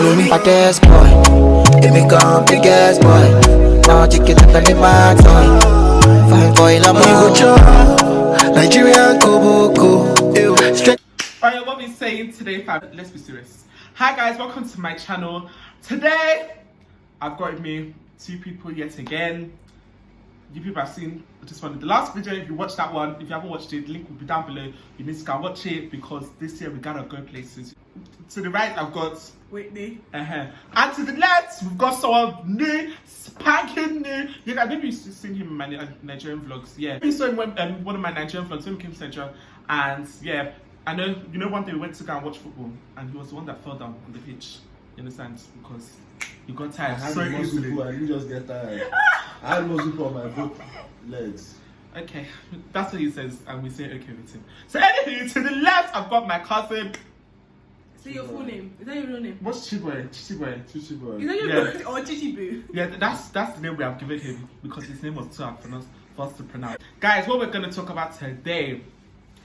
baddest boy. If me come biggest boy. Now chicken and the man toy. Fine boy, la go Nigeria Koboko. Alright, what we saying today, fam? Let's be serious. Hi guys, welcome to my channel. Today, I've got with me two people yet again. You people have seen this one in the last video. If you watched that one, if you haven't watched it, the link will be down below. You need to go watch it because this year we gotta go places. To the right, I've got Whitney. And to the left, we've got someone new, spanking new. You guys, maybe you've seen him in my Nigerian vlogs. Yeah, we saw him when one of my Nigerian vlogs when he came to Nigeria, and yeah, I know. You know, one day we went to go and watch football, and he was the one that fell down on the pitch. You understand? Because you got tired so easily. I didn't just get tired. I had muscle on my both legs. Okay, that's what he says, and we say okay with him. So anyway, to the left, I've got my cousin. Say your full name. Is that your real name? What's Chichiboy? Chichiboy. Is that your real name or Chichibu? Yeah, that's the name we have given him because his name was too hard for us to pronounce. Guys, what we're gonna talk about today,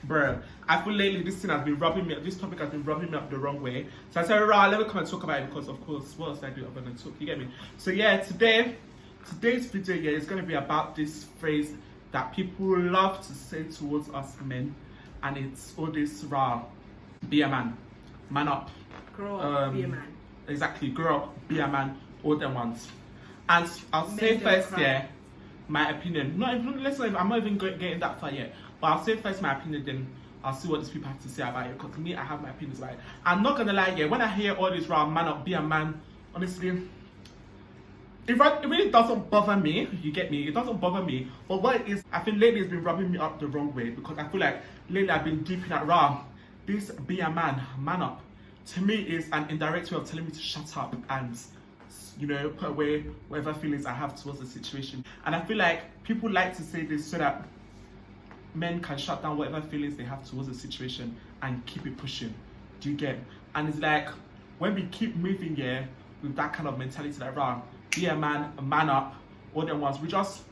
bro. I feel lately this thing has been rubbing me up. This topic has been rubbing me up the wrong way. So I said, right, let me come and talk about it because, of course, what else do I do? I'm gonna talk. You get me? So yeah, today's video here is gonna be about this phrase that people love to say towards us men, and it's all this rah, be a man. Man up. Grow up, be a man. Exactly, grow up, be a man, all them ones. And I'll say first, yeah, my opinion. I'm not even getting that far yet. But I'll say first my opinion, then I'll see what these people have to say about it. Because me, I have my opinions about it. I'm not gonna lie, yeah, when I hear all this round man up, be a man, honestly, it really doesn't bother me. You get me? It doesn't bother me. But what it is, I think lately it's been rubbing me up the wrong way. Because I feel like lately I've been deep in that round. This be a man, man up, to me is an indirect way of telling me to shut up and, you know, put away whatever feelings I have towards the situation. And I feel like people like to say this so that men can shut down whatever feelings they have towards the situation and keep it pushing. Do you get? And it's like, when we keep moving here with that kind of mentality like, right, be a man up, all them ones, we just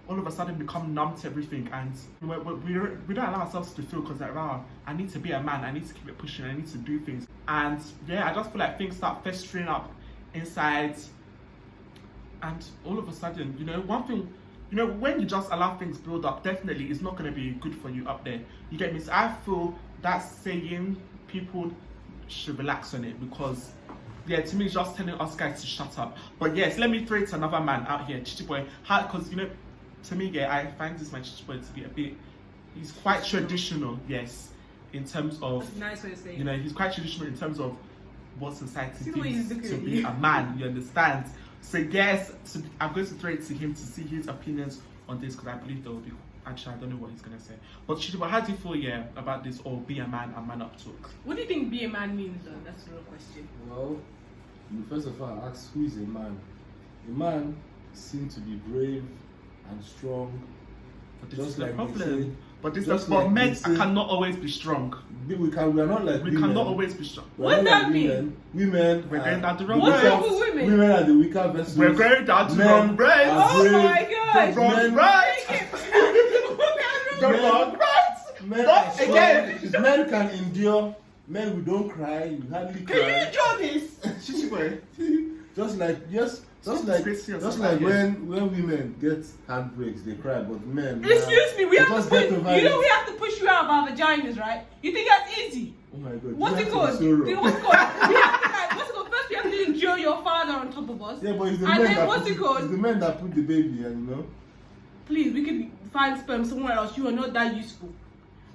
all of a sudden become numb to everything, and we don't allow ourselves to feel, because like, wow, I need to be a man, I need to keep it pushing, I need to do things. And yeah, I just feel like things start festering up inside, and all of a sudden, you know, one thing, you know, when you just allow things build up, definitely it's not going to be good for you up there. You get me? So I feel that saying, people should relax on it, because yeah, to me it's just telling us guys to shut up. But yes, let me throw it to another man out here, Chichiboy, because you know, to me, yeah, I find this my Chichiboy to be a bit, he's quite traditional, yes, in terms of, that's a nice way of saying, you know, he's quite traditional in terms of what society thinks to be a man, you understand? So yes, so I'm going to throw it to him to see his opinions on this, because I believe there will be, actually I don't know what he's going to say. But Chichiboy, how do you feel, yeah, about this all be a man and man up talk? What do you think be a man means though? That's the real question. Well, first of all, ask who is a man. A man seems to be brave and strong. But this just is the like problem. But men cannot always be strong. We are not like women. Cannot always be strong. What does that mean? Women, we're going down the wrong What's way. wrong with women? Women are the weaker vessels. We're going down the wrong way. Oh my god! The wrong right. The wrong right. Men Not are strong. again. Men can endure. Men, we don't cry. You hardly cry. Can you enjoy this? Chichiboy. Just like when women get handbrakes, they cry, but men. Excuse me, we have to get push. over You know it. we have to push you out of our vaginas, right? You think that's easy? Oh my god. What's it called? What's it called? What's it called? First, we have to endure your father on top of us. Yeah, but it's the and men then that what's it called? It's the men that put the baby, and you know. Please, we can find sperm somewhere else. You are not that useful.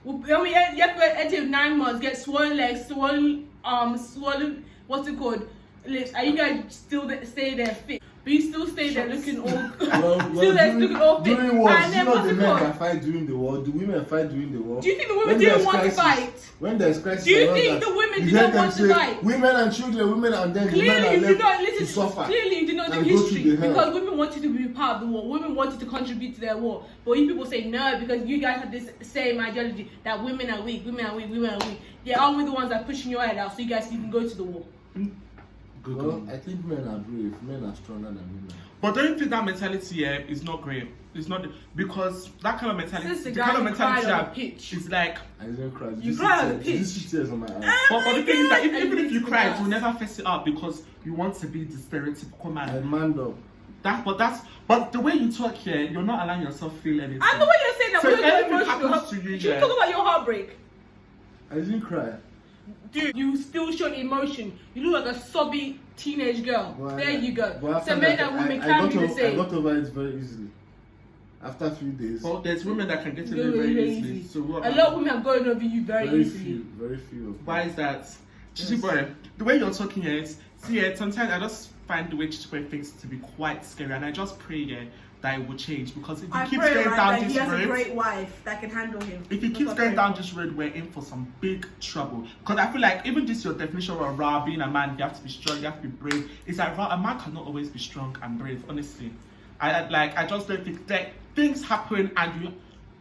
When we get to 9 months, get swollen legs, swollen swollen, what's it called, lips, and you guys still stay there fit. But you still stay there looking all looking all fit. During wars, and then you know what's the it men called? can fight during the war. Do women fight during the war? Do you think the women didn't want to fight? When there's crisis, do you think the women did not want to fight? Women and children, women, and then Clearly, the men are you left did not listen. to suffer. Clearly, you did not do and go through history the hell. because women wanted to be part of the war. Women wanted to contribute to their war. But you people say no because you guys have this same ideology that women are weak, women are weak, women are weak. They aren't we the ones that are pushing your head out so you guys can even go to the war? good Well, on you. I think men are brave. Men are stronger than women. But don't you think that mentality is not great? It's not, because that kind of mentality, Since the the guy kind of who mentality cried on I- the pitch. is like. I didn't cry. You cried on the Did you pitch. see tears on my eyes? But the thing is that And even you if you need to cry, pass. you'll never face it up because you want to be the stereotypical I man. manned up. But the way you talk here, you're not allowing yourself feel anything. And the way you're saying that, So we're if going anything emotional. happens to you, Should we yeah. talk about your heartbreak? I didn't cry. Dude, you still showed emotion. You look like a sobby teenage girl. But There you go. but after So men that, and women I can got be the over- I same. got over it very easily. After a few days. Well, there's women that can get to it Very, very very easily. easy. So what? A lot of women are going over you very easily. Very few. Of Why them. is that? Chichi Yes. boy, the way you're talking here is, see, sometimes I just find the way Chichi boy thinks to be quite scary, and I just pray that it will change, because if he I keeps pray going right, down that he this has a road, great wife that can handle him. if he That's keeps what I going pray down for. this road, we're in for some big trouble. Because I feel like even this your definition of raw, being a man, you have to be strong, you have to be brave. It's like a man cannot always be strong and brave. Honestly, I just don't think that things happen, and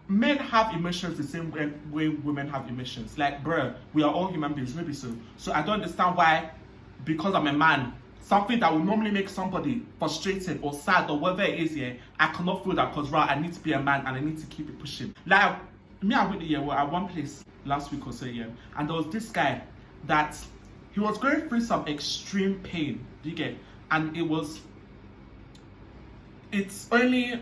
men have emotions the same way women have emotions. Like, bro, we are all human beings, maybe so. So I don't understand why, because I'm a man, something that would normally make somebody frustrated or sad or whatever it is, yeah, I cannot feel that because I need to be a man and I need to keep it pushing. Like, me and Whitney, yeah, were at one place last week or so, yeah, and there was this guy that he was going through some extreme pain, do you get? And it's only,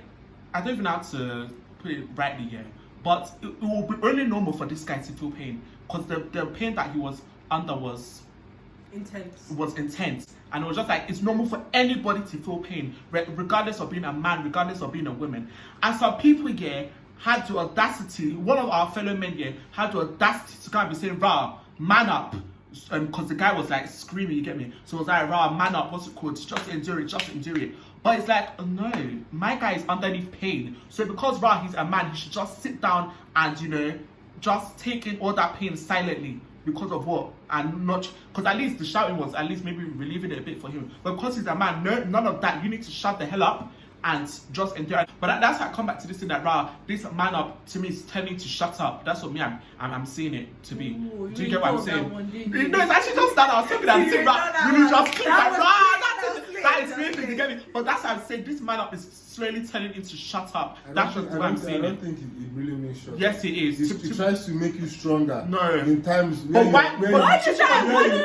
I don't even know how to put it rightly, yeah, but it will be only normal for this guy to feel pain, because the pain that he was under was intense, and it was just like, it's normal for anybody to feel pain, regardless of being a man, regardless of being a woman. And some people here had the audacity, one of our fellow men here had the audacity to kind of be saying, "Rah, man up," because the guy was like screaming, you get me? So it was like, "Rah, man up, what's it called? Just endure it. But it's like, no, my guy is underneath pain. So because Rah, he's a man, he should just sit down and, just take in all that pain silently. Because of what? And not, because at least the shouting was at least maybe relieving it a bit for him. But because he's a man, none of that. You need to shut the hell up and just endure it. But that's how I come back to this thing that this man up to me is telling to shut up. That's what me I'm seeing it to be. Ooh, do you get what I'm saying? one, No, it's actually just that I was talking and saying, you just click like, that is me, you get me? But that's how I'm saying this man up is slowly telling him to shut up. That's just what I'm saying. I don't think it really means shut up. Yes, it is. It tries to make you stronger. No. In times But when why? when Why does that when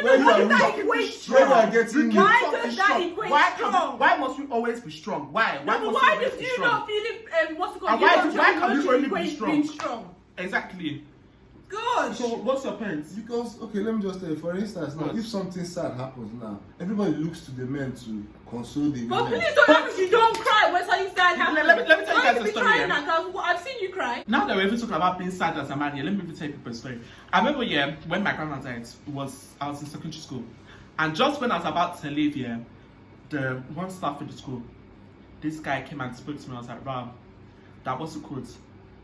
equate you are strong? getting Why weak. does that equate strong? Why must we always be strong? Why? No, but must why we always do be you strong? not feeling what's it called? And You why don't do- why feel can't we emotion only be equates strong? being strong. Exactly. Good. So what's your point? Because let me just tell you, for instance, now What? if something sad happens now, everybody looks to the men to console the But women. please don't act you don't cry when something sad happens. Let me tell you Why guys you a be story, crying yeah. now? Because I've seen you cry. Now that we're even talking about being sad as a man here, let me even tell you people's story. I remember, yeah, when my grandma died, I was in secondary school, and just when I was about to leave, yeah, the one staff in the school, this guy came and spoke to me. I was like, "Ram, that was it called.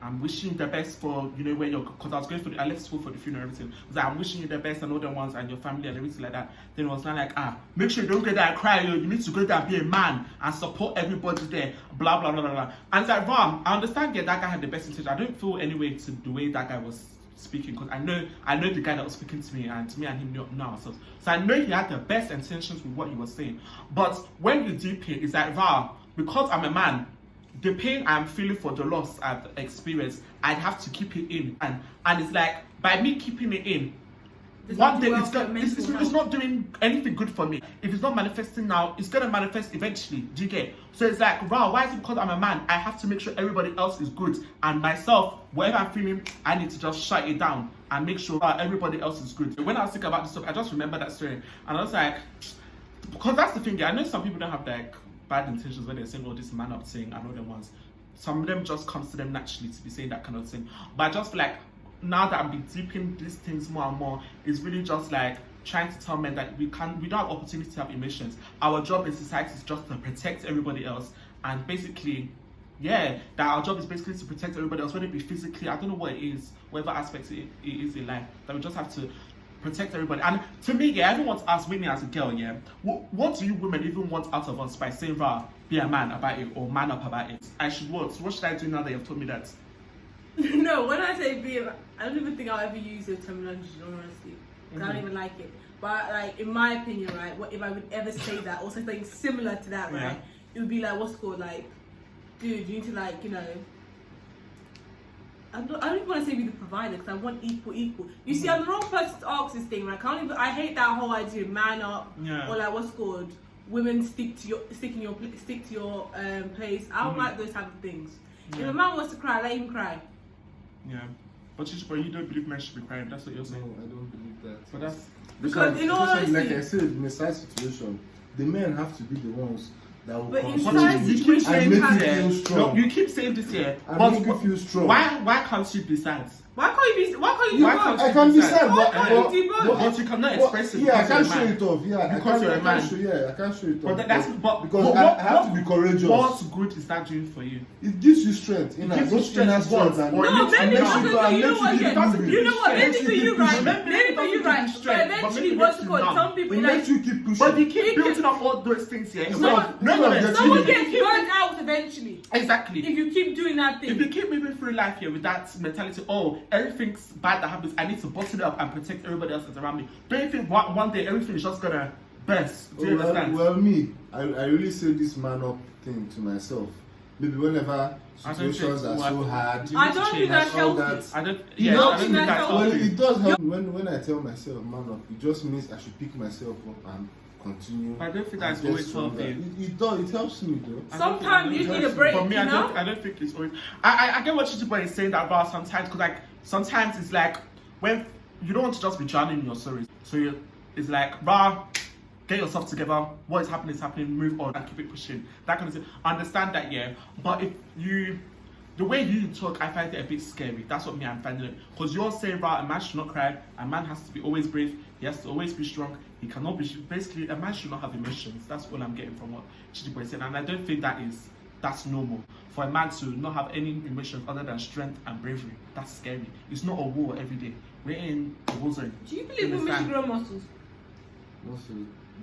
I'm wishing you the best for, when you're," because I was going I left school for the funeral and everything. I was like, "I'm wishing you the best and all the ones and your family and everything like that." Then it was like, make sure you don't go there and cry, you need to go there and be a man and support everybody there, blah, blah, blah, blah, blah. And it's like, Ram, I understand that guy had the best intention. I don't feel any way to the way that guy was speaking, because I know the guy that was speaking to me and him know ourselves. So I know he had the best intentions with what he was saying. But when you deep it, it's like, Ram, because I'm a man, the pain I'm feeling for the loss I've experienced, I'd have to keep it in. And it's like, by me keeping it in, one day it's not doing anything good for me. If it's not manifesting now, it's going to manifest eventually. Do you get? So it's like, wow, why is it because I'm a man, I have to make sure everybody else is good, and myself, whatever I'm feeling, I need to just shut it down and make sure everybody else is good. When I was thinking about this stuff, I just remember that story, and I was like, because that's the thing, I know some people don't have like bad intentions when they're saying all this man up thing and all them ones. Some of them just comes to them naturally to be saying that kind of thing. But I just feel like, now that I'm been deeping these things more and more, it's really just like trying to tell men that we don't have opportunity to have emotions. Our job in society is just to protect everybody else, and basically, yeah, that our job is basically to protect everybody else, whether it be physically, I don't know what it is, whatever aspects it is in life, that we just have to protect everybody. And to me, yeah, everyone wants to ask Whitney as a girl, yeah, what do you women even want out of us by saying, be a man about it, or man up about it? I should what? So what should I do now that you've told me that? No, when I say be, I don't even think I'll ever use the terminology, honestly. I don't even like it. But like in my opinion, right, what if I would ever say that or something similar to that, right? Yeah. It would be like, what's it called, like, dude, you need to like, you know. I don't even want to say be the provider because I want equal. You see, I'm the wrong person to ask this thing. Like, I hate that whole idea of man up or like what's it called, women stick to your place. I don't like those type of things. If a man wants to cry, let him cry. Yeah, but you don't believe men should be crying. That's what you're saying. No, I don't believe that. But that's Because in all honesty, like I said, in a side situation, the men have to be the ones that will But in control side you situations, and make you yeah. feel strong. No, you keep saying this here. And But make you feel strong. why can't you be sad? why can't you do both? I can be sad, Why can't you do both? But you cannot express it. Yeah, I because can't you're a show man. it off. Yeah, Because you're a man. I can't show it off. But I have to be courageous. What good is that doing for you? It gives you strength. It gives you inner strength. and Or it No, makes maybe you not. numb. You know what? It doesn't give You know what? strength. Maybe for you, right? Maybe Maybe for you, right? But strength, but eventually, maybe what's makes it you called? numb. Some people it like. makes you keep pushing. But you keep building up all those things here. It's No, not. Someone gets burnt out eventually. Exactly. If you keep doing that thing. If you keep moving through life here with that mentality, oh, everything's bad that happens, I need to bottle it up and protect everybody else that's around me. Don't you think one day everything is just gonna burst? Do you understand? Well, me, I really say this man up thing to myself. Maybe whenever situations are so hard, I don't think that's all healthy. that. I don't. You Yeah, don't I don't think think that's that's Well, healthy. it does help when I tell myself man up. It just means I should pick myself up and continue. I don't think and that's get always stronger. healthy. It does. It helps me though. Sometimes you need a break, For me, you know? I don't think it's always. I get what Chichiboy is saying that about sometimes, because like sometimes it's like when you don't want to just be drowning in your sorrows. So it's like, get yourself together. What is happening. Move on and keep it pushing. That kind of thing. I understand that, yeah. But if the way you talk, I find it a bit scary. That's what I'm finding it. Because you're saying, a man should not cry. A man has to be always brave. He has to always be strong. He cannot be. Basically, a man should not have emotions. That's all I'm getting from what Chichiboy is saying. And I don't think that's normal. For a man to not have any emotions other than strength and bravery. That's scary. It's not a war every day. We're in a war zone. Do you believe women should grow muscles? Also,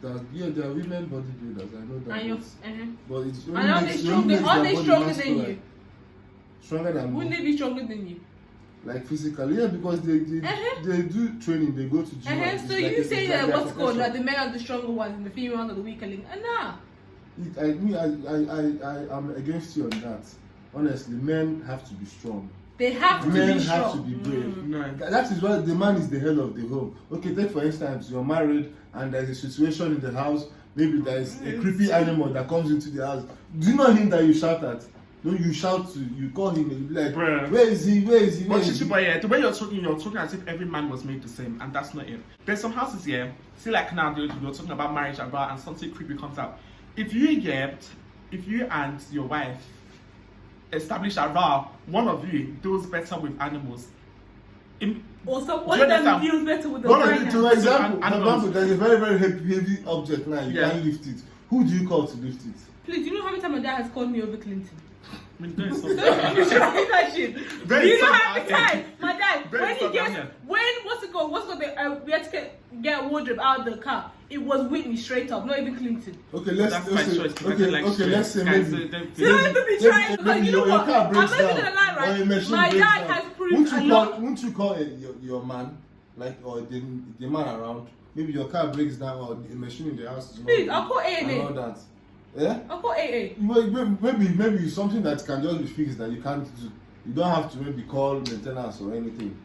there are women bodybuilders. I know that. And you're, But it's and are they stronger? Are they stronger than you? Stronger than me. Wouldn't they be stronger than you? Like physically, yeah, because they do training, they go to gym. And So it's like you say it's that like what's their called profession. that the men are the stronger ones and the females are the weaker link? Nah. I am against you on that. Honestly, men have to be strong. They have to Men be strong. have to be brave. No. That is why the man is the head of the home. Okay, take for instance, you're married and there's a situation in the house. Maybe there is a creepy animal that comes into the house. Do you know him that you shout at? No, you shout to, you call him and you be like, Bruh. where is he? Where is he? Where But is he? Chichiboy, yeah, the way you're talking as if every man was made the same, and that's not it. There's some houses here, see like now you're talking about marriage and something creepy comes out. If you and your wife establish a one of you deals better with animals. Or Do someone you that understand? feels better with the For vagina. example, there's a very, very heavy object now. You Yeah. can't lift it. Who do you call to lift it? Please, do you know how many times my dad has called me over Clinton? I mean, don't stop You that. should do that shit. Very Do you know soft how many out times my dad, Very when he soft gets, out here. what's it called, we had to get a wardrobe out of the car. It was Whitney straight up, not even Clinton. Okay, let's That's my say, choice. 'Cause I don't like stress. let's say Guys, maybe. don't- So don't even be trying, because maybe you know your what? car I'm breaks not even down, gonna lie, or a right? machine My breaks dad down. has proved a lot. Won't you call your man, like, or the man around? Maybe your car breaks down or the machine in the house is not. Please, I'll call and A&A. all that. Yeah? I'll call AA. Maybe something that can just be fixed that you can't do. You don't have to maybe call maintenance or anything.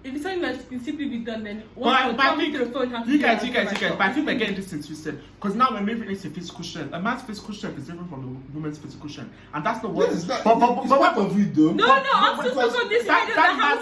If it's something that can simply be done, then But I come think to the phone. Have to you do guys, that but I think we're getting this thing twisted. Because now we're moving into physical strength. A man's physical strength is different from a woman's physical strength. And that's the word. Yes, it's but part of it though. No, I'm still stuck on this that- head of that the man-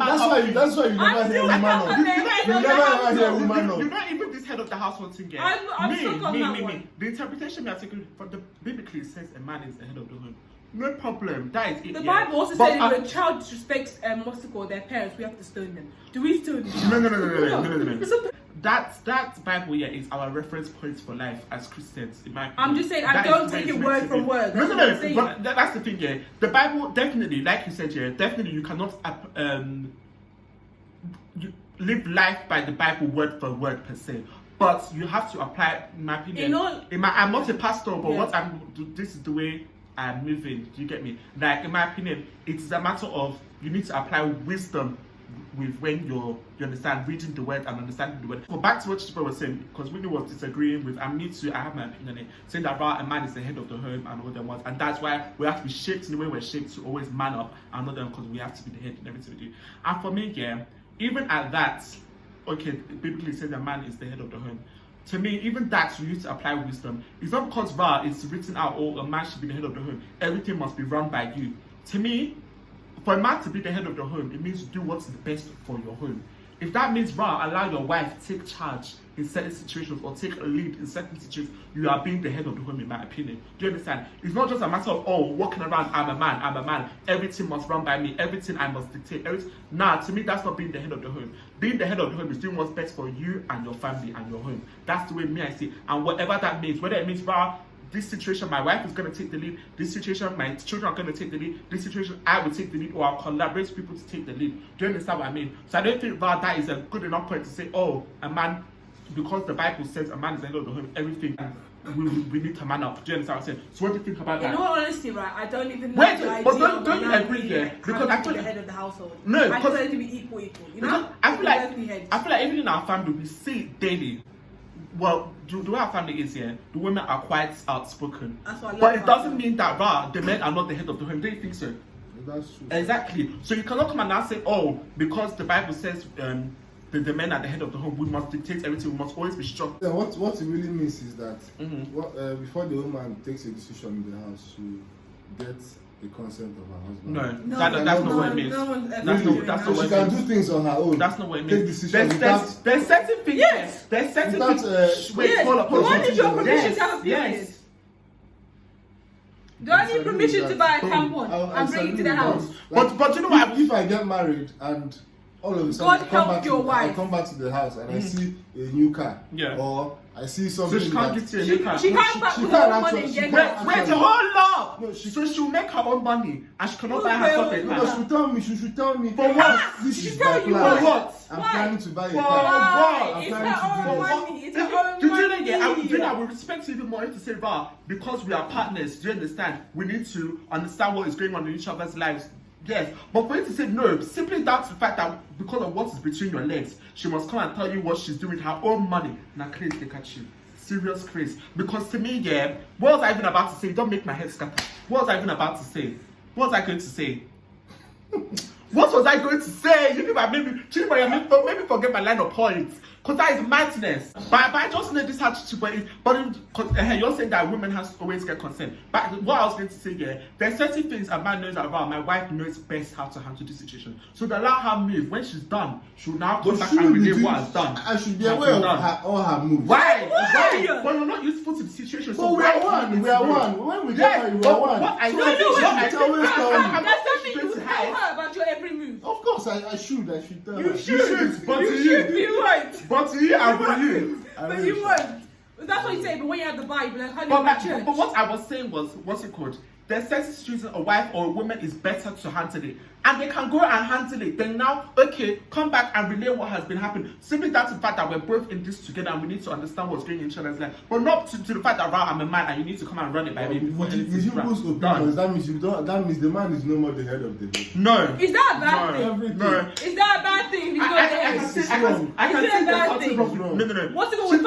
house. That's why you never I'm hear still a woman stuck on. on the head You of the never house. ever hear a woman You're on. not even this head of the household thing, yeah. I'm stuck on that one. The interpretation we are taking from the biblically says a man is the head of the home. No problem. That is it. The yeah. Bible also But, said if a child disrespects what's it called, their parents, we have to stone them. Do we stone them? No. So, That Bible here is our reference point for life as Christians, in my opinion. I'm just saying, I That don't is take where it it's word meant to from be. word. No, That's what I'm saying. but that's the thing here. The Bible definitely, like you said here, definitely you cannot you live life by the Bible word for word per se. But you have to apply, in my opinion. I'm not a pastor, but this is the way I'm moving. Do you get me? Like, in my opinion, it's a matter of you need to apply wisdom with when you understand reading the word and understanding the word. Go back to what Chipa was saying, because Whitney was disagreeing with, and me too, I have my opinion on it, saying that a man is the head of the home and all them ones, and that's why we have to be shaped in the way we're shaped to always man up and all them, because we have to be the head in everything we do. And for me, yeah, even at that, okay, biblically says that man is the head of the home. To me, even that you need to apply wisdom. It's not because it's written out, oh, a man should be the head of the home. Everything must be run by you. To me, for a man to be the head of the home, it means do what's the best for your home. If that means allow your wife to take charge in certain situations or take a lead in certain situations, you are being the head of the home, in my opinion. Do you understand? It's not just a matter of, oh, walking around, I'm a man, everything must run by me, everything I must dictate. Nah, to me, that's not being the head of the home. Being the head of the home is doing what's best for you and your family and your home. That's the way me I see it. And whatever that means, whether it means, this situation, my wife is going to take the lead. This situation, my children are going to take the lead. This situation, I will take the lead, or I'll collaborate with people to take the lead. Do you understand what I mean? So I don't think that is a good enough point to say, oh, a man, because the Bible says a man is the head of the home, everything, we need to man up. Do you understand what I'm saying? So what do you think about that? In all honesty, right, I don't even know. Wait, the but idea of don't you a man agree being there? Because I feel the head of the household. No, I feel because it to be equal. You because know, I feel heads. like even in our family we see it daily. Well, the way our family is here, the women are quite outspoken. That's what I love but it about doesn't them. mean that the men are not the head of the home. Don't you think so? That's true. Exactly. So you cannot come and now say, oh, because the Bible says the men are the head of the home, we must dictate everything, we must always be strong. Yeah, what it really means is that before the woman takes a decision in the house, she gets the consent of her husband. No, that's not what it means. No one's ever That's doing not- that's that. not So what she it can means. do things on her own. That's not what it Take means. decisions without. There's certain things. Yes. There's certain Without, things. Wait, yes. hold up. But why need your permission Yes, to have a period? yes. Do I need permission to buy a tampon and bring it to the house? But you know what? If I get married and all of a God sudden help your wife. I come back to the house and I see a new car, Yeah. or I see So something she can't that get you a new car. She can't back she with can't her own money actually- and she get can't- Wait, hold up! No, So she'll make her own money and she cannot buy herself a No, car. she should tell me. For what? This She is tell my you plan. For what? I'm Why? planning to buy a For car. what? I'm It's planning her to own do this. money. It's her own Do you know that? I money. would do that. We respect you even more if to say, because we are partners. Do you understand? We need to understand what is going on in each other's lives. Yes, but for you to say no, simply down to the fact that because of what is between your legs, she must come and tell you what she's doing with her own money. Now, crazy, they catch you. Serious craze. Because to me, yeah, what was I even about to say? Don't make my head scatter. What was I even about to say? What was I going to say? What was I going to say? You people made me forget my line of points. Because that is madness. But I just know this how to but you're saying that women has to always get consent. But what I was going to say, yeah, there's certain things a man knows about. My wife knows best how to handle this situation. So they allow her move. When she's done, she'll now come But back she and will be relay doing- what has done. I should be Has aware been of done. all her moves. Why? Why? But you're not useful to the situation. But we why are do you one. need We to are know? one. When we get Yes, married, we but are one. what I So know you is should what I always think- tell me. I'm That's not something supposed you to tell hide. her about your every move. Of course, I should tell her. You should. but You to should. you. You won't. But to you, and for you. But you won't. That's what you say. But when you're at the bar, you be like, honey, But, my church. but what I was saying was, what's it called? There's certain situations a wife or a woman is better to handle it. And they can go and handle it. Then now, okay, come back and relay what has been happening. Simply that's the fact that we're both in this together and we need to understand what's going on in each other's life. But not to the fact that I'm a man and you need to come and run it by me before With anything's people's opinions, done. that means the man is no more the head of the home. No. Is that a bad No. thing? Everything. No. Is that a bad thing? Because I can there's- see It's wrong. I can Is it see a there's bad something thing? wrong. No. What's it called? With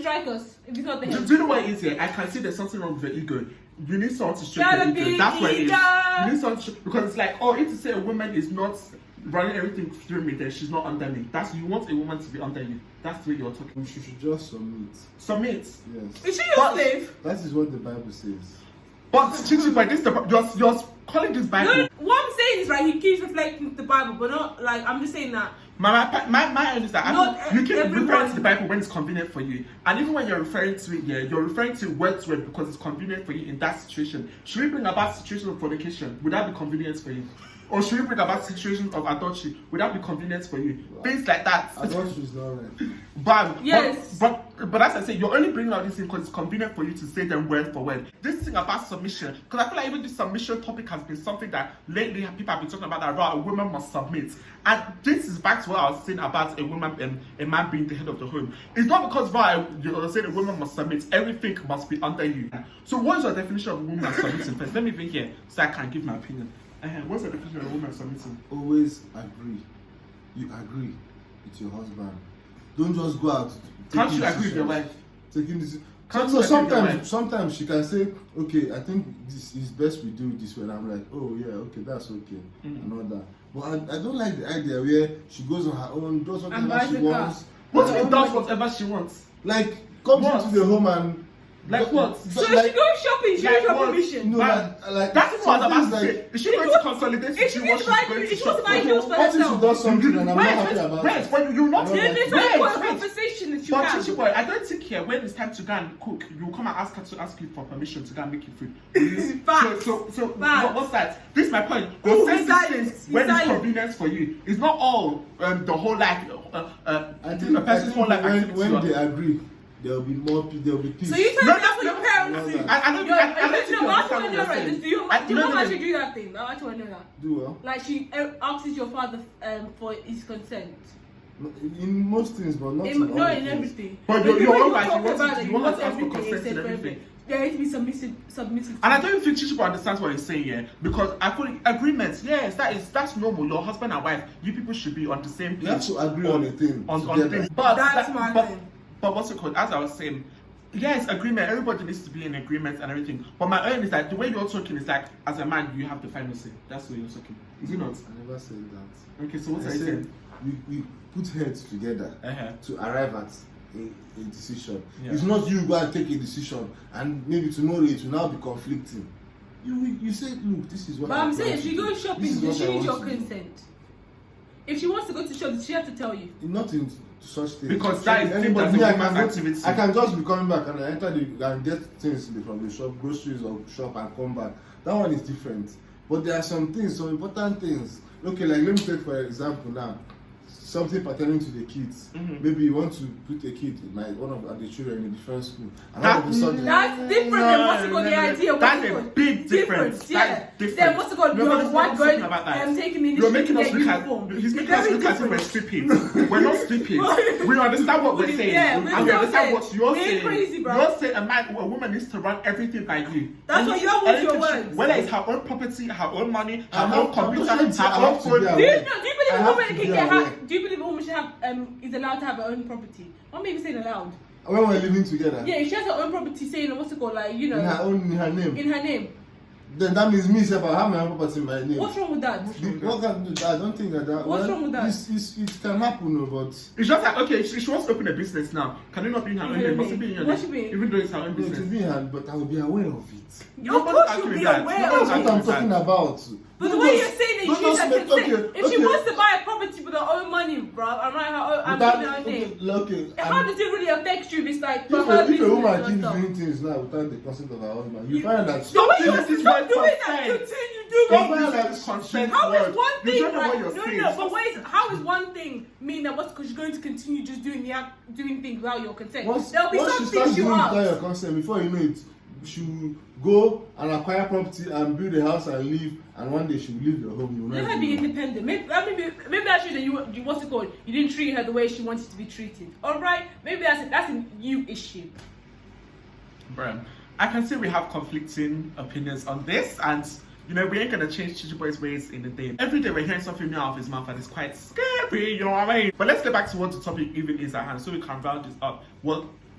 strike us if it's not the head. Do you know what it is here? I can see there's something wrong with your ego. You need someone to straight Gotta your be ego. That's what it is. ego. You need someone to, because it's like, oh, if to say a woman is not running everything through me, then she's not under me. That's you want a woman to be under you. That's the way you're talking. She should just submit. Submit. Yes. Is she your But- slave? That is what the Bible says. But Chichi, by this, you're calling this Bible. No, what I'm saying is, right, he keeps reflecting the Bible, but not, like, I'm just saying that. My own is that Not you keep everyone. referring to the Bible when it's convenient for you, and even when you're referring to it, yeah, you're referring to word because it's convenient for you in that situation. Should we bring about situation of fornication? Would that be convenient for you? Or should we bring about situations of adultery? Would that be convenient for you? Things like that. Adultery is not right. But Yes. but as I say, you're only bringing out this thing because it's convenient for you to say them word for word. This thing about submission, because I feel like even this submission topic has been something that lately people have been talking about, that a woman must submit. And this is back to what I was saying about a woman and a man being the head of the home. It's not because you're saying a woman must submit, everything must be under you. So what is your definition of a woman submitting first? Let me think here so I can give my opinion. What's the definition of a woman submitting? Always agree. you agree with your husband. Don't just go out. Can't you taking agree with your decisions. wife? Taking this. Can't So you agree with your wife? sometimes she can say, okay, I think this is best we do it this way. And I'm like, oh yeah, okay, that's okay, and all that. But I don't like the idea where she goes on her own, does And whatever buys she the car. wants. What if he does whatever she wants? Like comes What? into the home and Like what? So if she goes shopping, she Like needs your what? permission. No, like That's what I was something's about to say. Is she going to consolidate If with she you what needs she's to buy, going to if she wants shop to buy for? heels for what if she herself, does something and I'm not happy Wait, about wait, it? but you not. I don't then like there's it. no Wait, conversation that you But have. Chichi boy, I don't think here when it's time to go and cook, you come and ask her to ask you for permission to go and make you food. Facts. So Facts. what's that? This is my point. Ooh, You're saying he's these silent. things He's when it's silent. convenience for you. It's not all the whole life. I A think person's whole life activity. when they agree, there'll be peace. So you tell No, me that's what your parents do? no. I don't think I don't think you No, I actually understand want what to you're know, right? saying. Do your No, no, mom no. actually do that thing? I actually want to know that. Do well. Like she asks your father for his consent. In most things, but not In, in all not the in things. everything. But the your way own you wife, talk you want about to- it, you you want want to ask for everything consent except and for everything. everything. There needs to be submissive. And I don't think Chichibo understands what he's saying here because I feel agreements. Yes, that's normal. Your husband and wife, you people should be on the same page. You have to agree on a thing on together. things. But That's my thing. But what's it called? As I was saying, yes, agreement. Everybody needs to be in agreement and everything. But my own is that the way you're talking is like, as a man, you have the final say. That's the way you're talking. Is it not? I never said that. Okay, so what I are you said saying? we put heads together Uh-huh. to arrive at a decision. Yeah. It's not you go and take a decision and maybe tomorrow it will now be conflicting. You say, look, this is what But I'm plan saying if to she do. goes shopping, This is does what she I need your want to do. consent? If she wants to go to shop, does she have to tell you? Not in such things. Because that is deemed as a me, I woman's can go- activity. I can just be coming back and I enter and get things from the shop, groceries or shop and come back. That one is different. But there are some things, some important things. Okay, like let me take for example now, something pertaining to the kids. Mhm. Maybe you want to put a kid, like one of the children in a different school. And That- all of a sudden, That's different than what's it called, the idea. What's That's it a called? big difference. Yeah. That is different. Then what's it called? Nobody's Your wife talking going about that. taking the You're initiative making to us get look uniform. at. He's making Very us look as if we're different. stupid. We're not stupid. We understand what we're saying, Yeah, and we're we still understand saying, what you're we're saying. crazy, bro. You're saying a woman needs to run everything by you. That's what you want Anything your she- words. Whether it's her own property, her own money, her I own have- computer, I'm not saying I her own have to phone. be Do you aware. believe I a have woman to can be get aware. her? Do you believe a woman should have is allowed to have her own property? What maybe saying allowed? when we're living together, Yeah, if she has her own property, saying what's it called, like you know, in her name, in her name. then that means me, if I have my own property in my name. What's wrong with that? What can do that? I don't think that. What's wrong with that? It can happen, no, but It's just like, okay, she wants to open a business now. Can it not be in her own name? Must it be in your What should name? be? Even though it's her own no, to business. be hand, but I will be aware of it. Of Nobody's course you'll arguing be that. aware Nobody's of That's it. what I'm arguing talking that. about. But the Don't way just- you're saying that don't she just has make- consent. okay, If she okay. wants to buy a property with her own money, bro, I'm right, her own, I'm Without- putting her name. okay, How and does it really affect you if it's like for if her a business woman and keeps stuff? doing things now without the consent of her husband, you find that The way This you is stop what doing that, consent. continue doing Stop it. using this consent How word. is one You thing don't know what like, you're no, saying. no, but how is one thing mean that what's because you're going to continue just doing doing things without your consent? once There'll be she some starts things you doing without ask. your consent, before you know it, she will go and acquire property and build a house and live, and one day she will leave the home. You will Let not her be even know. independent. Maybe that shows that you what's it called? You didn't treat her the way she wanted to be treated. All right, maybe that's a you issue. Bruh, I can see we have conflicting opinions on this, and you know, we ain't gonna change Chichi Boy's ways in a day. Every day we're hearing something new out of his mouth, and it's quite scary, you know what I mean? But let's get back to what the topic even is at hand, so we can round this up.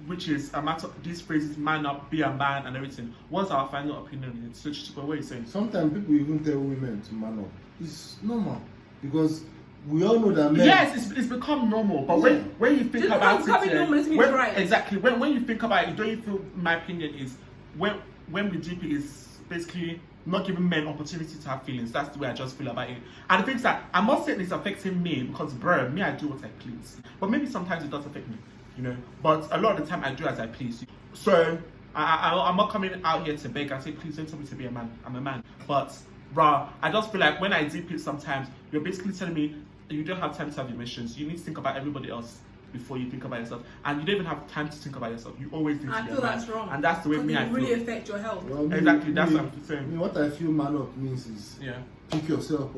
Which is a matter. These phrases, man up, be a man, and everything. What's our final opinion on it? So, Chichi Boy, what are you saying? Sometimes people even tell women to man up. It's normal because we all know that men. Yes, it's become normal, but Yeah. when you think Just about because it's becoming normal doesn't mean when, it's right. exactly when you think about it, don't you feel? My opinion is when we GP is basically not giving men opportunity to have feelings. That's the way I just feel about it. And the thing is that I'm not saying it's affecting me because, bro, me I do what I please. But maybe sometimes it does affect me, you know. But a lot of the time I do as I please. So I'm not coming out here to beg and say, please don't tell me to be a man. I'm a man. But bruh, I just feel like when I deep it sometimes, you're basically telling me you don't have time to have emotions. You need to think about everybody else before you think about yourself. And you don't even have time to think about yourself. You always think I to be feel a man. that's wrong. And that's the way me I It feel. really affect your health. Well, Exactly, that's what I'm saying. What I feel man up means is Yeah. pick yourself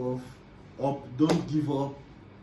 up, don't give up,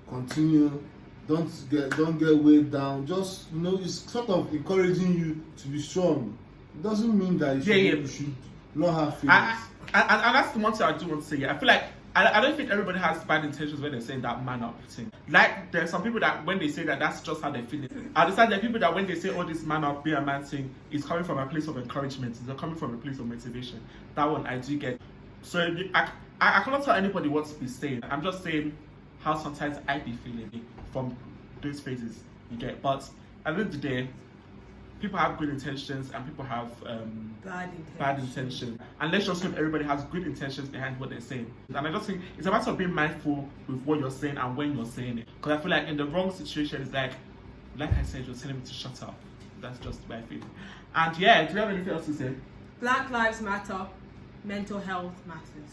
continue, don't get weighed down. Just it's sort of encouraging you to be strong. It doesn't mean that you should not have feelings. And that's the one thing I do want to say. Yeah. I feel like I don't think everybody has bad intentions when they're saying that man up thing. Like, there's some people that when they say that, that's just how they're feeling. I understand there are people that when they say, oh, this man up, be a man thing, is coming from a place of encouragement. It's not coming from a place of motivation. That one I do get. So I cannot tell anybody what to be saying. I'm just saying how sometimes I be feeling from those phrases you get. But at the end of the day, people have good intentions and people have bad intentions. And let's just hope everybody has good intentions behind what they're saying. And I just think it's a matter of being mindful with what you're saying and when you're saying it. Because I feel like in the wrong situation, it's like I said, you're telling me to shut up. That's just the way I feel. And yeah, do you have anything else to say? Black Lives Matter. Mental health matters.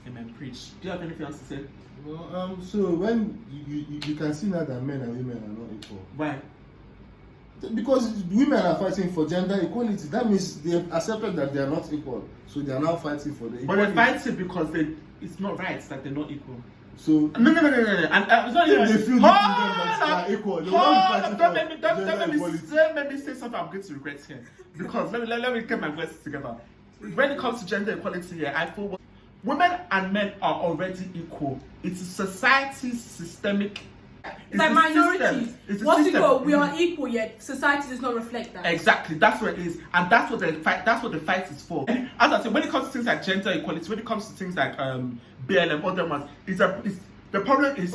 Amen. Preach. Do you have anything else to say? Well, so when you can see now that men and women are not equal. Why? Because women are fighting for gender equality. That means they have accepted that they are not equal. So they are now fighting for the equality. But they're fighting because it's not right that they're not equal. So No. And it's not even. they feel that they are equal. They want to fight for gender equality. Don't make me say something I'm going to regret here. Because let me get my words together. When it comes to gender equality here, I feel women and men are already equal. It's society's systemic. It's like minorities. Once you go, we are Mm-hmm. equal, yet society does not reflect that. Exactly, that's what it is, and that's what the fight. That's what the fight is for. And as I said, when it comes to things like gender equality, when it comes to things like BLM, other ones, the problem is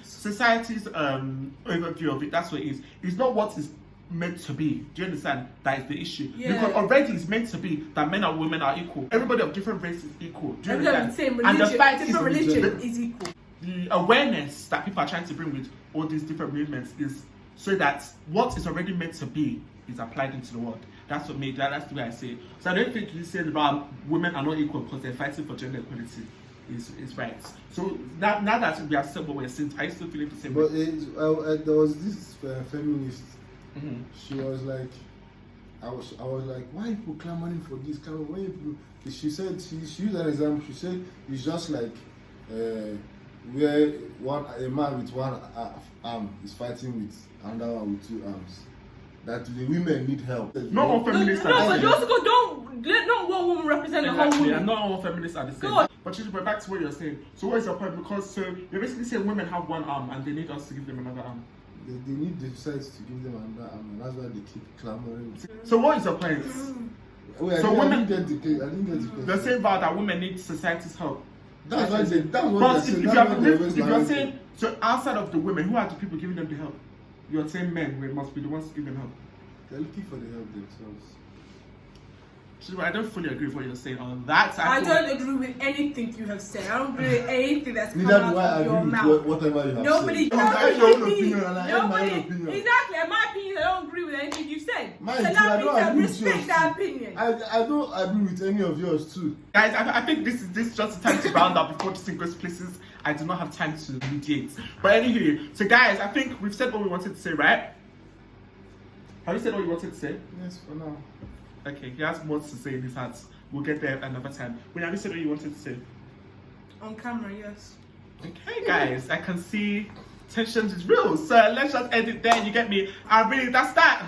society's overview of it. That's what it is. It's not what is meant to be. Do you understand? That is the issue. Yeah. Because already it's meant to be that men and women are equal. Everybody of different races is equal. Do you Everybody understand? of the same And the religion, fight different religion is equal. The awareness that people are trying to bring with all these different movements is so that what is already meant to be is applied into the world. That's what made that. That's the way I say it. So I don't think you said about women are not equal because they're fighting for gender equality is right. So now that we have said what we're saying, I still feel the same. But there was this feminist. Mm-hmm. She was like, I was like, why are people clamoring for this? She said she used an example. She said it's just like where a man with one arm is fighting with another one with two arms. That the women need help. Not all feminists No, are but the you same. also don't let not one woman represent the whole Exactly, woman. and not all feminists are the same. God. But back to what you're saying. So what is your point? Because so you're basically saying women have one arm and they need us to give them another arm. They need the society to give them another arm, and that's why they keep clamoring. So what is your point? Wait, So I didn't get the question. They're saying that women need society's help. That's what they. That's what But they if say. you're saying so outside of the women, who are the people giving them the help? You're saying men must be the ones to give them help. They're looking for the help themselves. I don't fully agree with what you're saying on that. I don't agree with anything you have said. I don't agree with anything that's come Neither out do I of your agree mouth. with whatever you have Nobody, said. I have my own opinion, and I have my nobody, own opinion. exactly. And my opinion, I don't agree with anything you said. Mine So too, I that don't means I agree with yours respect that too. opinion. I don't agree with any of yours too. Guys, I think this is just the time to round up before this thing goes places. I do not have time to mediate. But anyway, so guys, I think we've said what we wanted to say, right? Have you said what you wanted to say? Yes, for now. Okay, he has more to say in his heart. We'll get there another time. When have you said what you wanted to say? On camera, yes. Okay, guys, I can see tensions is real. So let's just end it there. You get me? That's that.